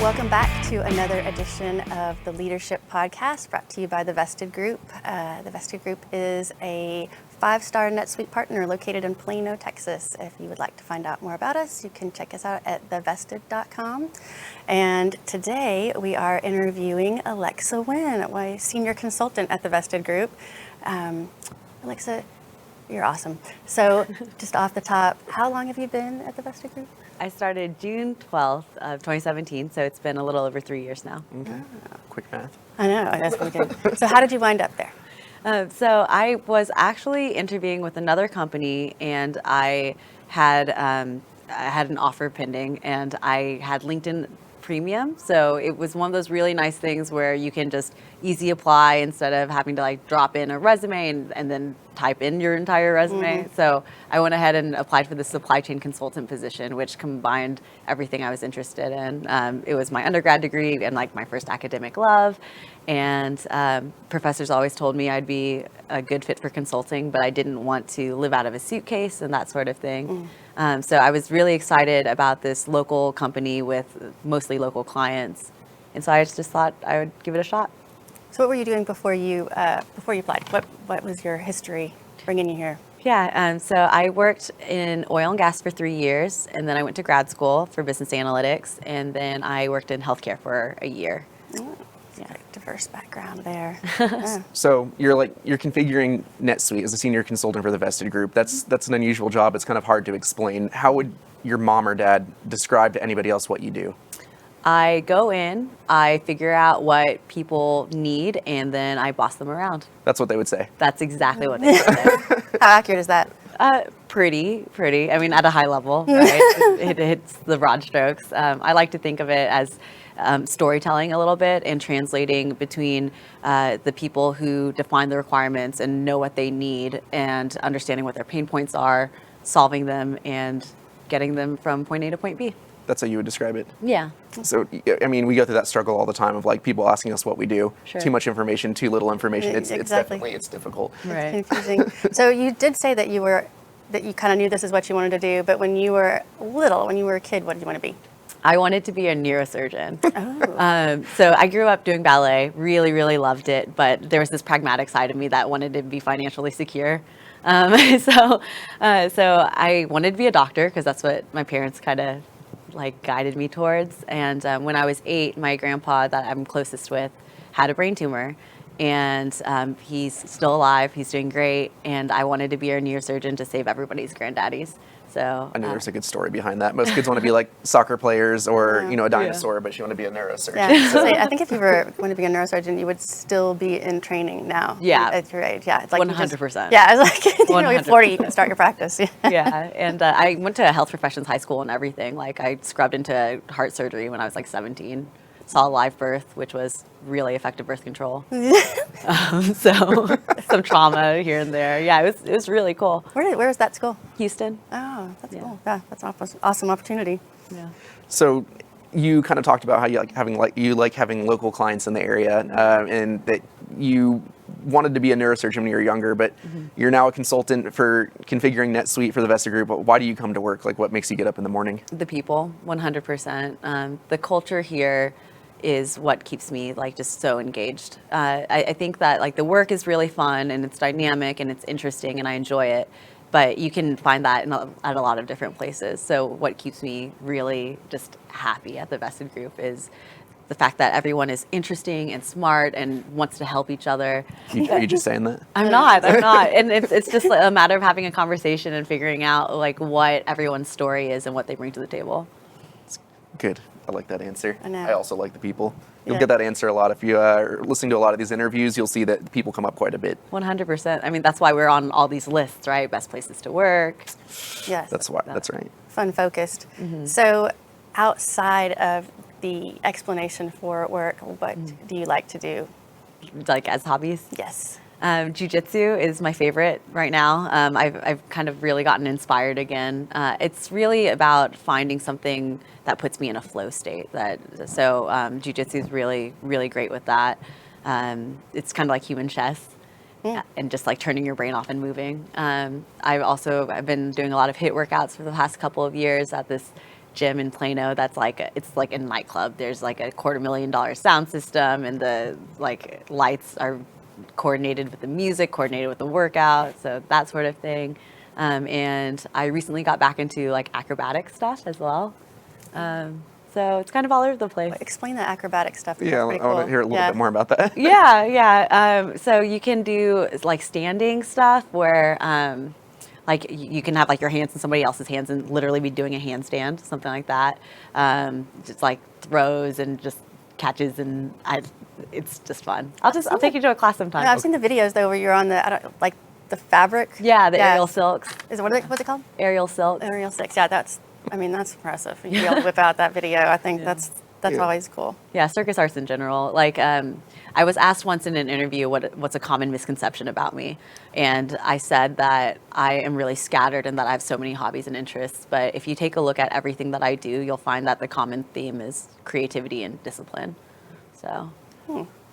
Welcome back to another edition of the Leadership Podcast brought to you by the Vested Group. The Vested Group is a 5-star NetSuite partner located in Plano, Texas. If you would like to find out more about us, you can check us out at thevested.com. And today we are interviewing Alexa Nguyen, my senior consultant at the Vested Group. Alexa, you're awesome. So just off the top, how long have you been at the Vested Group? I started June 12th of 2017, so it's been a little over 3 years now. Okay. Quick math. I know, that's pretty good. So how did you wind up there? So I was actually interviewing with another company, and I had an offer pending, and I had LinkedIn Premium. So it was one of those really nice things where you can just easy apply instead of having to like drop in a resume and then type in your entire resume. Mm-hmm. So I went ahead and applied for the supply chain consultant position, which combined everything I was interested in. It was my undergrad degree and like my first academic love. And professors always told me I'd be a good fit for consulting, but I didn't want to live out of a suitcase and that sort of thing. So I was really excited about this local company with mostly local clients. And so I just thought I would give it a shot. So what were you doing before you applied? What was your history bringing you here? Yeah, so I worked in oil and gas for 3 years, and then I went to grad school for business analytics, and then I worked in healthcare for a year. Oh, yeah. Very diverse background there. So you're configuring NetSuite as a senior consultant for the Vested Group. That's an unusual job. It's kind of hard to explain. How would your mom or dad describe to anybody else what you do? I go in, I figure out what people need, and then I boss them around. That's what they would say. That's exactly what they would say. How accurate is that? Pretty. I mean, at a high level, right? It hits the broad strokes. I like to think of it as storytelling a little bit and translating between the people who define the requirements and know what they need and understanding what their pain points are, solving them, and getting them from point A to point B. That's how you would describe it? Yeah. So, I mean, we go through that struggle all the time of like people asking us what we do. Sure. Too much information, too little information. Exactly. It's difficult. Right. It's confusing. So you did say that you kind of knew this is what you wanted to do, but when you were little, when you were a kid, what did you want to be? I wanted to be a neurosurgeon. Oh. So I grew up doing ballet, really, really loved it, but there was this pragmatic side of me that wanted to be financially secure. So I wanted to be a doctor because that's what my parents kind of like guided me towards. And when I was 8, my grandpa that I'm closest with had a brain tumor, and he's still alive. He's doing great, and I wanted to be a neurosurgeon to save everybody's granddaddies. So I knew there's a good story behind that. Most kids want to be like soccer players or a dinosaur, but you want to be a neurosurgeon. Yeah, so I think if you were going to be a neurosurgeon, you would still be in training now. Yeah, at your age. Yeah, it's like 100%. Yeah, it's like you're 40, you can start your practice. Yeah, and I went to a health professions high school and everything. Like I scrubbed into heart surgery when I was like 17. Saw a live birth, which was really effective birth control. So some trauma here and there. Yeah, it was really cool. Where was that school? Houston. Oh, that's cool. Yeah, that's an awesome opportunity. Yeah. So you kind of talked about how you like having local clients in the area, and that you wanted to be a neurosurgeon when you were younger, but you're now a consultant for configuring NetSuite for the Vested Group. Why do you come to work? Like, what makes you get up in the morning? The people, 100%. The culture here is what keeps me like just so engaged. I think that like the work is really fun and it's dynamic and it's interesting and I enjoy it, but you can find that at a lot of different places. So what keeps me really just happy at the Vested Group is the fact that everyone is interesting and smart and wants to help each other. Are you just saying that? I'm not. And it's just a matter of having a conversation and figuring out like what everyone's story is and what they bring to the table. It's good. I like that answer. I know. I also like the people. You'll get that answer a lot. If you are listening to a lot of these interviews, you'll see that people come up quite a bit. 100%. I mean, that's why we're on all these lists, right? Best places to work. Yes. That's why. That's right. Fun focused. So outside of the explanation for work, what do you like to do? Like as hobbies? Yes. Jiu-jitsu is my favorite right now. I've kind of really gotten inspired again. It's really about finding something that puts me in a flow state. So Jiu-jitsu is really, really great with that. It's kind of like human chess. And just like turning your brain off and moving. I've been doing a lot of HIIT workouts for the past couple of years at this gym in Plano that's it's like a nightclub. There's like a $250,000 sound system, and the like lights are coordinated with the music, coordinated with the workout, so that sort of thing. And I recently got back into like acrobatic stuff as well. So it's kind of all over the place. Explain the acrobatic stuff. That's Yeah, I pretty want cool. to hear a little bit more about that. Yeah. So you can do like standing stuff where like you can have like your hands in somebody else's hands and literally be doing a handstand, something like that. Just like throws and just catches, and it's just fun. I'll take you to a class sometime. I've seen the videos though where you're on like the fabric. Yeah, the aerial silks. What's it called? Aerial silks. Aerial silks. Yeah, that's impressive. You be able to whip out that video. I think that's always cool. Yeah, circus arts in general. Like, I was asked once in an interview what's a common misconception about me, and I said that I am really scattered and that I have so many hobbies and interests. But if you take a look at everything that I do, you'll find that the common theme is creativity and discipline. So,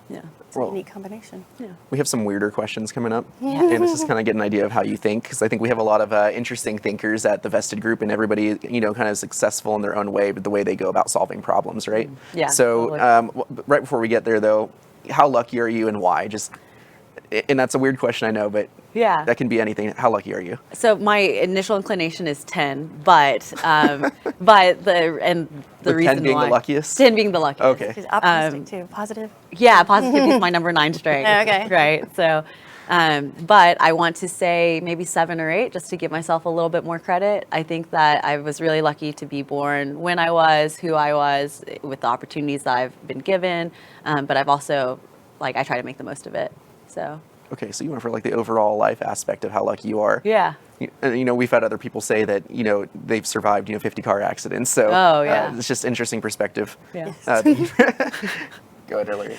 yeah. It's a unique combination. Yeah. We have some weirder questions coming up, Yeah. and it's just kind of get an idea of how you think, because I think we have a lot of interesting thinkers at the Vested Group, and everybody, kind of successful in their own way, but the way they go about solving problems, right? Yeah, So, totally. right before we get there, though, how lucky are you, and why? And that's a weird question, I know, but Yeah. that can be anything. How lucky are you? So my initial inclination is 10, but the With reason 10 being the why, luckiest? 10 being the luckiest. Okay. She's optimistic too. Positive. Yeah, positivity is my number 9 strength. Okay. Right. So, but I want to say maybe 7 or 8, just to give myself a little bit more credit. I think that I was really lucky to be born when I was, who I was, with the opportunities that I've been given. But I've also, I try to make the most of it. So. Okay, so you went for like the overall life aspect of how lucky you are. Yeah. And we've had other people say that they've survived 50 car accidents. So Oh, yeah. it's just interesting perspective. Yeah. Go ahead, Hillary.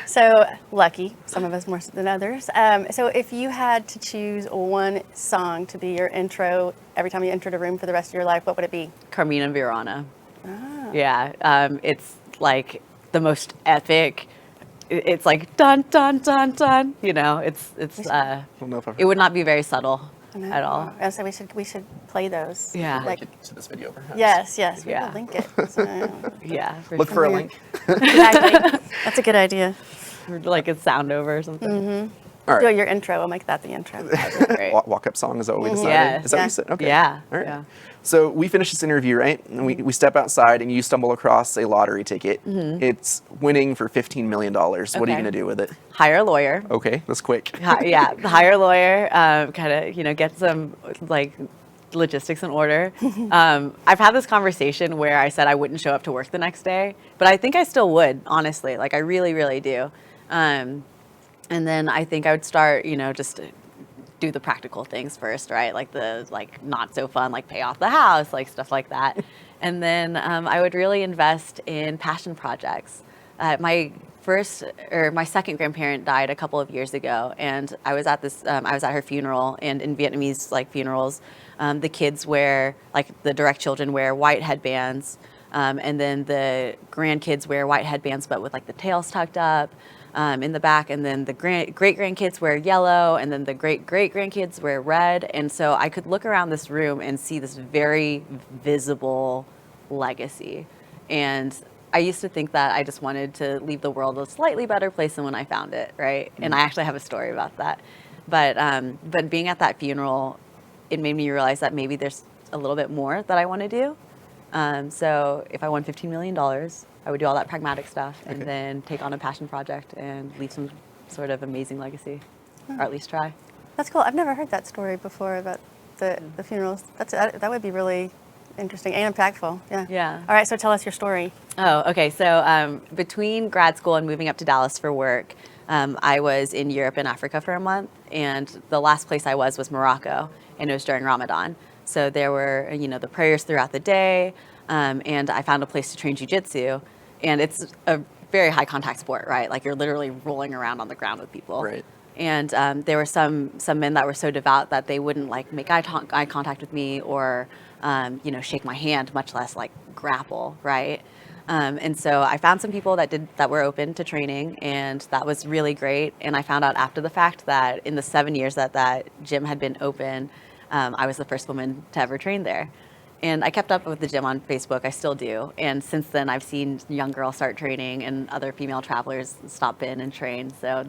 So lucky, some of us more than others. So if you had to choose one song to be your intro every time you entered a room for the rest of your life, what would it be? Carmina Burana. Yeah. It's like the most epic. It's like dun dun dun dun. It's I don't know if I've it would not be very subtle I know. at all. So we should play those. Yeah. Like, to this video, perhaps. yes. We Yeah. will link it. So, Yeah. Look for a Sure. link. exactly. That's a good idea. like a sound over or something. All Do right. your intro. We'll make that the intro. Great. Walk-up song is that what we decided? Yeah. Is that what Yeah. you said? Okay. Yeah. All right. Yeah. So we finish this interview, right? And we step outside, and you stumble across a lottery ticket. It's winning for $15 million. What are you Okay. going to do with it? Hire a lawyer. Okay, that's quick. Hire a lawyer. Kind of get some logistics in order. I've had this conversation where I said I wouldn't show up to work the next day, but I think I still would, honestly. I really, really do. And then I think I would start, just do the practical things first, right? Like the not so fun, pay off the house, stuff like that. And then I would really invest in passion projects. My second grandparent died a couple of years ago, and I was at her funeral. And in Vietnamese funerals, the kids wear the direct children wear white headbands, and then the grandkids wear white headbands but with the tails tucked up in the back, and then the great grandkids wear yellow, and then the great grandkids wear red. And so I could look around this room and see this very visible legacy. And I used to think that I just wanted to leave the world a slightly better place than when I found it, right? And I actually have a story about that. But being at that funeral, it made me realize that maybe there's a little bit more that I want to do. So if I won $15 million, I would do all that pragmatic stuff and then take on a passion project and leave some sort of amazing legacy, or at least try. That's cool. I've never heard that story before about the funerals. That would be really interesting and impactful. Yeah. Yeah. All right. So tell us your story. Oh, okay. So between grad school and moving up to Dallas for work, I was in Europe and Africa for a month, and the last place I was Morocco, and it was during Ramadan. So there were, the prayers throughout the day, and I found a place to train jiu-jitsu, and it's a very high contact sport, right? You're literally rolling around on the ground with people. Right. And there were some men that were so devout that they wouldn't make eye contact with me or, shake my hand, much less grapple, right? And so I found some people that were open to training, and that was really great. And I found out after the fact that in the 7 years that gym had been open, I was the first woman to ever train there. And I kept up with the gym on Facebook. I still do. And since then, I've seen young girls start training and other female travelers stop in and train. So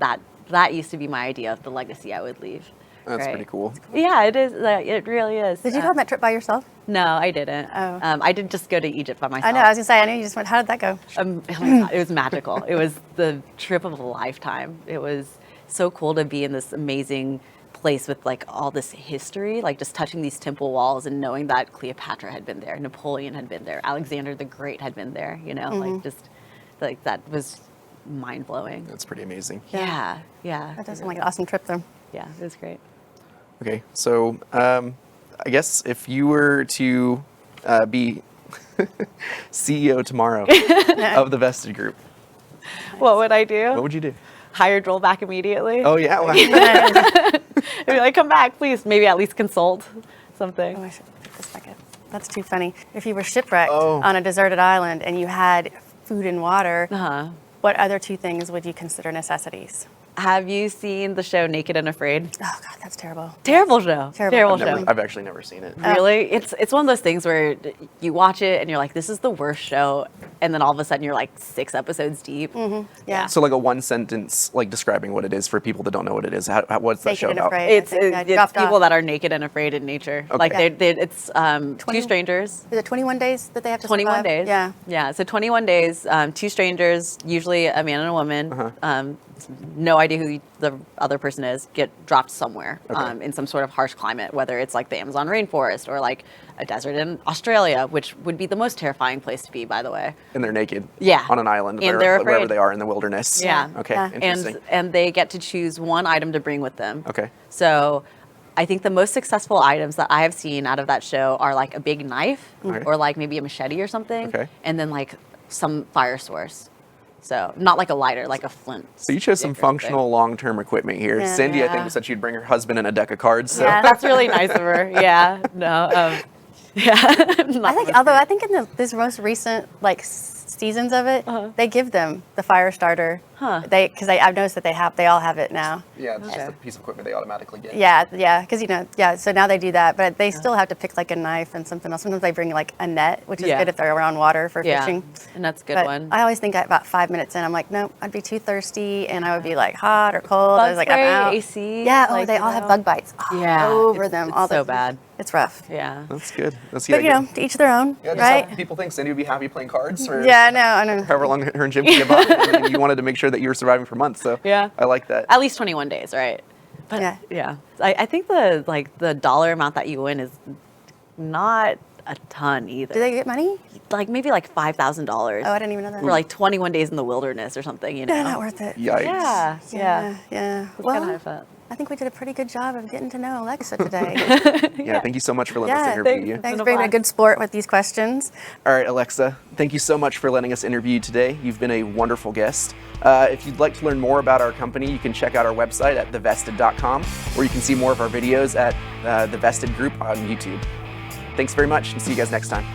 that used to be my idea of the legacy I would leave. That's right? pretty cool. Yeah, it is. It really is. Did you go on that trip by yourself? No, I didn't. Oh. I did just go to Egypt by myself. I know. I was gonna say. I knew you just went. How did that go? Oh my God, it was magical. It was the trip of a lifetime. It was so cool to be in this amazing place with like all this history, like just touching these temple walls and knowing that Cleopatra had been there, Napoleon had been there, Alexander the Great had been there, you know, like just like that was mind blowing. That's pretty amazing. Yeah. That does sound like an awesome trip, though. Yeah, it was great. Okay, so I guess if you were to be CEO tomorrow of the Vested Group, What would I do? what would you do? Hire Joel back immediately. Oh yeah, wow. I'd be like, come back, please. Maybe at least consult something. Oh, I should pick this back up. That's too funny. If you were shipwrecked Oh. on a deserted island and you had food and water, Uh-huh. what other two things would you consider necessities? Have you seen the show Naked and Afraid? Oh God, that's terrible. Terrible show. Terrible. show. I've actually never seen it. Really? It's one of those things where you watch it and you're like, this is the worst show. And then all of a sudden you're like 6 episodes deep. Yeah. So like a one sentence, like describing what it is for people that don't know what it is. What's that Naked show and about? Afraid. I It's think I it's dropped people off. that are naked and afraid in nature. Okay. Like Yeah. it's 2 strangers. Is it 21 days that they have to 21 survive? days. Yeah. Yeah. So 21 days, 2 strangers, usually a man and a woman. Uh-huh. No idea who the other person is, get dropped somewhere Okay. in some sort of harsh climate, whether it's like the Amazon rainforest or like a desert in Australia, which would be the most terrifying place to be, by the way. And they're naked. Yeah. On an island, And where- they're wherever afraid. they are in the wilderness. Yeah. Okay. Yeah. Interesting. And they get to choose one item to bring with them. Okay. So I think the most successful items that I have seen out of that show are like a big knife Okay. or like maybe a machete or something. Okay. And then like some fire source. So not like a lighter, like a flint. So you chose some stick or something. functional long-term equipment here. Yeah. Cindy, I think, Yeah. said she'd bring her husband and a deck of cards. So. Yeah. That's really nice of her. Yeah. No. Yeah. I think in this most recent seasons of it, they give them the fire starter. Huh. Because I've noticed that they all have it now. Yeah, it's Okay. just a piece of equipment they automatically get. Yeah, because so now they do that, but they still have to pick like a knife and something else. Sometimes they bring like a net, which is Yeah. good if they're around water for Yeah. fishing. And that's a good But one. I always think at about 5 minutes in, I'm like, no, I'd be too thirsty, and I would be like hot or cold. I Bug was like, spray, I'm out. AC, Yeah. like, They you all have know. bug bites. Yeah, Over it's- them. it's all so bad. It's rough. Yeah. That's good. That's But to each their own, Yeah, just right? how people think Cindy would be happy playing cards for Yeah, I know. however long her and Jim can give up. And you wanted to make sure that you were surviving for months. So Yeah. I like that. At least 21 days, right? But Yeah. yeah. I think the dollar amount that you win is not a ton either. Do they get money? like maybe like $5,000 Oh, I didn't even know that. for like 21 days in the wilderness or something, you know? Yeah, not worth it. Yikes. Yeah. Yeah. It's Well, kind of fun. I think we did a pretty good job of getting to know Alexa today. Yeah, thank you so much for letting us Yeah, interview thanks. you. Thanks been for a being a blast. good sport with these questions. All right, Alexa, thank you so much for letting us interview you today. You've been a wonderful guest. If you'd like to learn more about our company, you can check out our website at thevested.com, or you can see more of our videos at The Vested Group on YouTube. Thanks very much, and see you guys next time.